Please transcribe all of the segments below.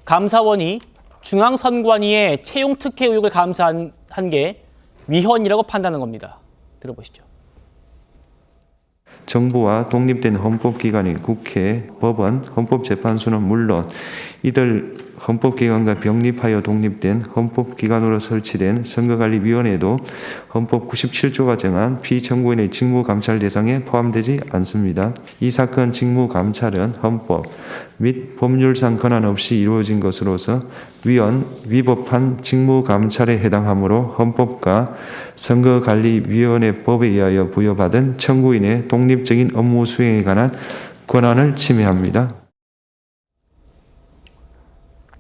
감사원이 중앙선관위의 채용 특혜 의혹을 감사한 게 위헌이라고 판단한 겁니다. 들어보시죠. 정부와 독립된 헌법기관인 국회, 법원, 헌법재판소는 물론 이들 헌법기관과 병립하여 독립된 헌법기관으로 설치된 선거관리위원회도 헌법 97조가 정한 피청구인의 직무감찰 대상에 포함되지 않습니다. 이 사건 직무감찰은 헌법 및 법률상 권한 없이 이루어진 것으로서 위법한 직무감찰에 해당하므로 헌법과 선거관리위원회법에 의하여 부여받은 청구인의 독립적인 업무 수행에 관한 권한을 침해합니다.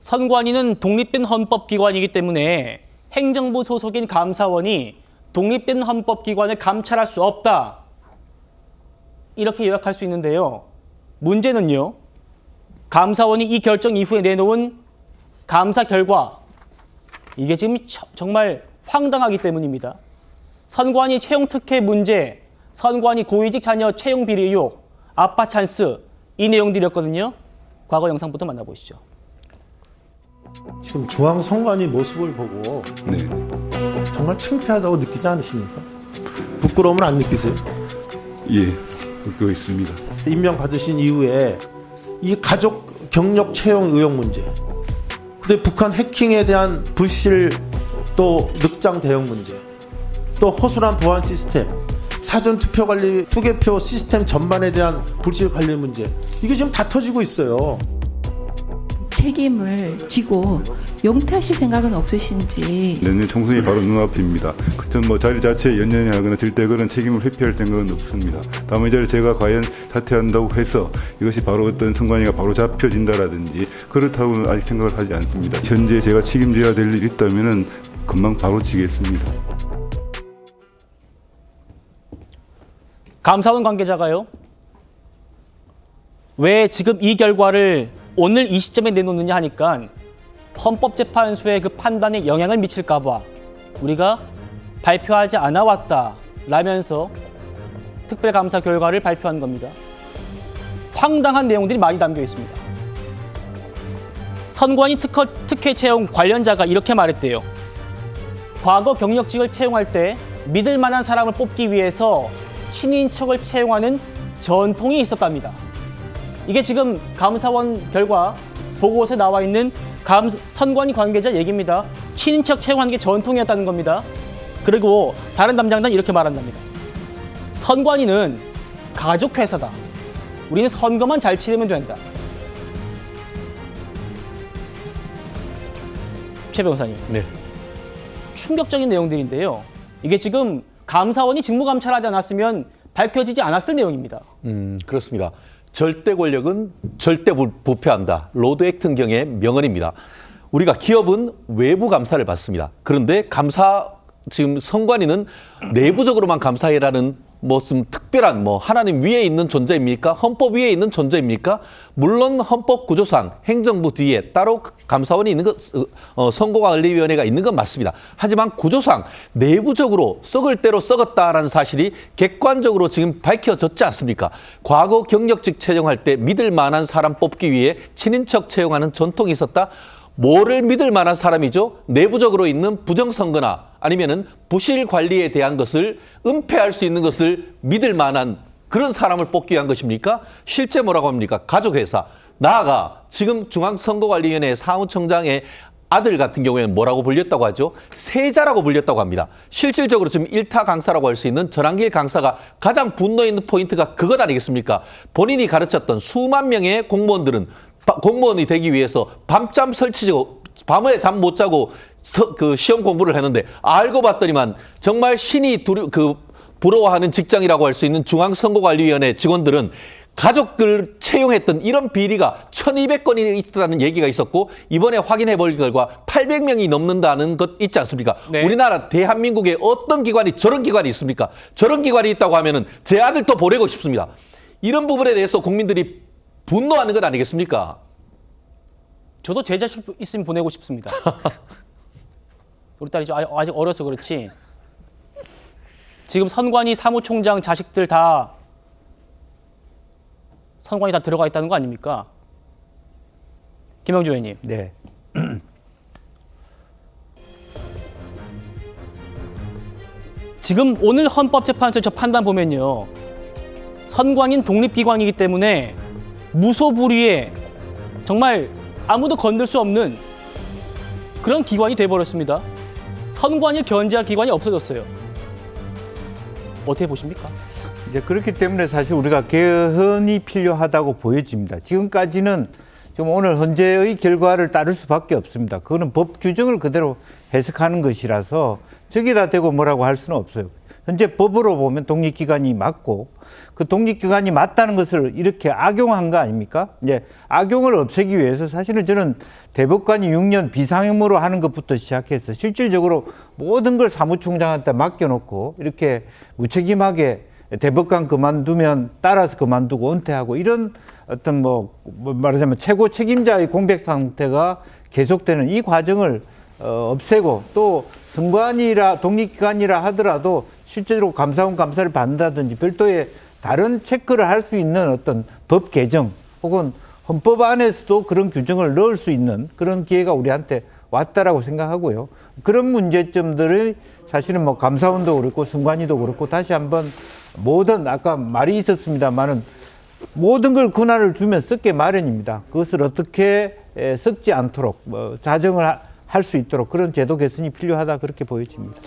선관위는 독립된 헌법기관이기 때문에 행정부 소속인 감사원이 독립된 헌법기관을 감찰할 수 없다. 이렇게 요약할 수 있는데요. 문제는요. 감사원이 이 결정 이후에 내놓은 감사 결과, 이게 지금 정말 황당하기 때문입니다. 선관위 채용 특혜 문제, 선관위 고위직 자녀 채용 비리 의혹, 아빠 찬스, 이 내용들이었거든요. 과거 영상부터 만나보시죠. 지금 중앙선관위 모습을 보고 네. 정말 창피하다고 느끼지 않으십니까? 부끄러움을 안 느끼세요? 예, 그거 있습니다. 임명 받으신 이후에 이 가족 경력 채용 의혹 문제, 근데 북한 해킹에 대한 불실 또 늑장 대응 문제, 또 허술한 보안 시스템, 사전 투표 관리, 투개표 시스템 전반에 대한 불실 관리 문제, 이게 지금 다 터지고 있어요. 책임을 지고 용퇴하실 생각은 없으신지. 내년 총선이 바로 눈앞입니다. 그때 자리 자체에 연연하거나 절대 그런 책임을 회피할 생각은 없습니다. 다만 이 자리 제가 과연 사퇴한다고 해서 이것이 바로 어떤 선관위가 바로 잡혀진다라든지 그렇다고는 아직 생각을 하지 않습니다. 현재 제가 책임져야 될 일이 있다면은 금방 바로 지겠습니다. 감사원 관계자가요. 왜 지금 이 결과를 오늘 이 시점에 내놓느냐 하니까 헌법재판소의 그 판단에 영향을 미칠까 봐 우리가 발표하지 않아 왔다라면서 특별감사 결과를 발표한 겁니다. 황당한 내용들이 많이 담겨 있습니다. 선관위 특혜 채용 관련자가 이렇게 말했대요. 과거 경력직을 채용할 때 믿을 만한 사람을 뽑기 위해서 친인척을 채용하는 전통이 있었답니다. 이게 지금 감사원 결과 보고서에 나와 있는 선관위 관계자 얘기입니다. 친인척 채용하는 게 전통이었다는 겁니다. 그리고 다른 담당자는 이렇게 말한답니다. 선관위는 가족회사다. 우리는 선거만 잘 치르면 된다. 최 변호사님. 네. 충격적인 내용들인데요. 이게 지금 감사원이 직무감찰하지 않았으면 밝혀지지 않았을 내용입니다. 그렇습니다. 절대 권력은 절대 부패한다. 로드 액튼경의 명언입니다. 우리가 기업은 외부 감사를 받습니다. 그런데 지금 선관위는 내부적으로만 감사해라는 무슨 특별한 하나님 위에 있는 존재입니까? 헌법 위에 있는 존재입니까? 물론 헌법 구조상 행정부 뒤에 따로 감사원이 있는 선거관리위원회가 있는 건 맞습니다. 하지만 구조상 내부적으로 썩을 대로 썩었다라는 사실이 객관적으로 지금 밝혀졌지 않습니까? 과거 경력직 채용할 때 믿을 만한 사람 뽑기 위해 친인척 채용하는 전통이 있었다. 뭐를 믿을 만한 사람이죠? 내부적으로 있는 부정선거나 아니면은 부실 관리에 대한 것을 은폐할 수 있는 것을 믿을 만한 그런 사람을 뽑기 위한 것입니까? 실제 뭐라고 합니까? 가족회사. 나아가 지금 중앙선거관리위원회 사무총장의 아들 같은 경우에는 뭐라고 불렸다고 하죠? 세자라고 불렸다고 합니다. 실질적으로 지금 일타 강사라고 할 수 있는 전한길 강사가 가장 분노 있는 포인트가 그것 아니겠습니까? 본인이 가르쳤던 수만 명의 공무원들은 공무원이 되기 위해서 밤잠 설치고 밤에 잠 못 자고 그 시험 공부를 했는데 알고 봤더니만 정말 신이 부러워하는 직장이라고 할 수 있는 중앙선거관리위원회 직원들은 가족들 채용했던 이런 비리가 1,200건이 있다는 얘기가 있었고 이번에 확인해 볼 결과 800명이 넘는다는 것 있지 않습니까? 네. 우리나라 대한민국에 어떤 기관이 저런 기관이 있습니까? 저런 기관이 있다고 하면은 제 아들도 보내고 싶습니다. 이런 부분에 대해서 국민들이 분노하는 것 아니겠습니까? 저도 제 자식 있으면 보내고 싶습니다. 우리 딸이 아직 어려서 그렇지. 지금 선관위 사무총장 자식들 다 선관위 다 들어가 있다는 거 아닙니까? 김영주 의원님. 네. 지금 오늘 헌법재판소의 저 판단 보면요. 선관위는 독립기관이기 때문에 무소불위의 정말 아무도 건들 수 없는 그런 기관이 돼버렸습니다. 선관위를 견제할 기관이 없어졌어요. 어떻게 보십니까? 이제 그렇기 때문에 사실 우리가 개헌이 필요하다고 보여집니다. 지금까지는 좀 오늘 헌재의 결과를 따를 수밖에 없습니다. 그거는 법 규정을 그대로 해석하는 것이라서 저기다 대고 뭐라고 할 수는 없어요. 현재 법으로 보면 독립기관이 맞고 그 독립기관이 맞다는 것을 이렇게 악용한 거 아닙니까? 이제 악용을 없애기 위해서 사실은 저는 대법관이 6년 비상임으로 하는 것부터 시작해서 실질적으로 모든 걸 사무총장한테 맡겨놓고 이렇게 무책임하게 대법관 그만두면 따라서 그만두고 은퇴하고 이런 어떤 뭐 말하자면 최고 책임자의 공백 상태가 계속되는 이 과정을 없애고 또 선관위라 독립기관이라 하더라도 실제로 감사원 감사를 받는다든지 별도의 다른 체크를 할 수 있는 어떤 법 개정 혹은 헌법 안에서도 그런 규정을 넣을 수 있는 그런 기회가 우리한테 왔다라고 생각하고요. 그런 문제점들이 사실은 뭐 감사원도 그렇고 선관위도 그렇고 다시 한번 모든 아까 말이 있었습니다만은 모든 걸 권한을 주면 썩게 마련입니다. 그것을 어떻게 썩지 않도록 자정을 할 수 있도록 그런 제도 개선이 필요하다 그렇게 보여집니다.